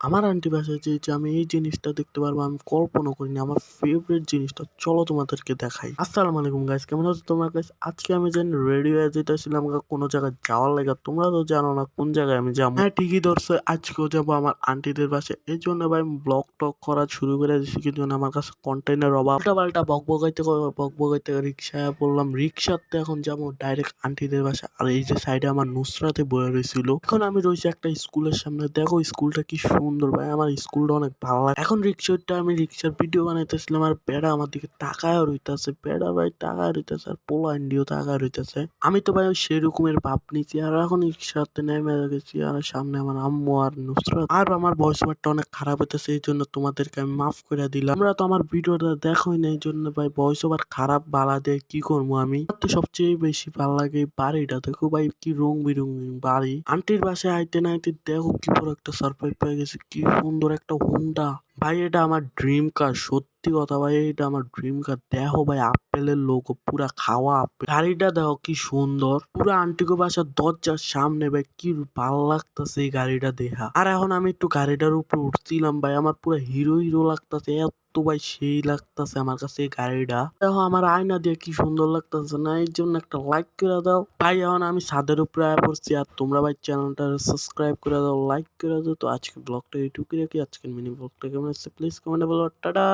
আমার আন্টি বাসায় যে আমি এই জিনিসটা দেখতে পারবো আমি কল্পনা করিনি। আমার ফেভারিট জিনিসটা চলো তোমাদেরকে দেখাই। আসসালামু আলাইকুম গাইস, কেমন আছো তোমরা গাইস? আজকে আমি জানি রেডি হয়ে যেতেছিলাম কোনো জায়গায় যাওয়ার লাগা। তোমরা তো জানো না কোন জায়গায় আমি যাবো। হ্যাঁ ঠিকই ধরছো, আজকেও যাবো আমার আন্টিদের বাসায়। এই জন্য ভাই আমি ব্লগ টক করা শুরু করে দিচ্ছি, কিন্তু আমার কাছে কন্টেন্টের অভাব। উল্টা পাল্টা বকবকাইতে রিক্সায় বললাম, রিক্সাতে এখন যাবো ডাইরেক্ট আন্টিদের বাসায়। আর এই যে সাইডে আমার নুসরাতে বয়ে রয়েছিল, এখন আমি রয়েছি একটা স্কুলের সামনে। দেখো স্কুলটা কি সুন্দর ভাই, আমার স্কুলটা অনেক ভালো লাগে। এখন আমি রিক্সার ভিডিও বানাইতেছিলাম আর বেড়া আমার দিকে তাকায় রইতেছে। বেড়া ভাই তাকায় রইতেছে আর পোলা ইন্ডিও তাকায় রইতেছে। আমি তো ভাই ওই সেরকমের ভাব নিচ্ছি। আর এখন রিক্সাতে নেমে গেছি আর সামনে আমার আম্মু আর নুসরাত। আর আমার ভয়েস ওভারটা অনেক খারাপ হইতেছে, এই জন্য তোমাদেরকে আমি মাফ করে দিলাম। তোমরা তো আমার ভিডিওটা দেখোই না, এই জন্য ভাই ভয়েস ওভার খারাপ বালা দিয়ে কি করবো আমি। আমার তো সবচেয়ে বেশি ভালো লাগে এই বাড়িটা। দেখো ভাই কি রং বিরঙিন বাড়ি। আন্টির বাসায় আইতে না আইতে দেখো কি বড় একটা সারপ্রাইজ পেয়ে গেছে, কি সুন্দর একটা হুন্ডা। ভাই এটা আমার ড্রিম কার, সত্যি কথা ভাই, এটা আমার ড্রিম কার। দেখো ভাই আপেলের লোগো, পুরা খাওয়া আপেল। গাড়িটা দেখো কি সুন্দর, পুরা আন্টিকো বাসার দরজার সামনে। ভাই কি ভালো লাগতেছে এই গাড়িটা দেখা। আর এখন আমি একটু গাড়িটার উপর উঠছিলাম ভাই, আমার পুরো হিরো হিরো লাগতেছে, এত ভাই সেই লাগতেছে আমার কাছে এই গাড়িটা। দেখো আমার আয়না দিয়ে কি সুন্দর লাগতেছে না? এই জন্য একটা লাইক করে দাও ভাই। এখন আমি ছাদের উপরে আয়া পড়ছি, আর তোমরা ভাই চ্যানেলটা সাবস্ক্রাইব করে দাও, লাইক করে দাও। তো আজকে ব্লগটা এইটুকুই রাখি। আজকের মিনি ব্লগটা কেমন হচ্ছে প্লিজ কমেন্টে বলো। টাটা।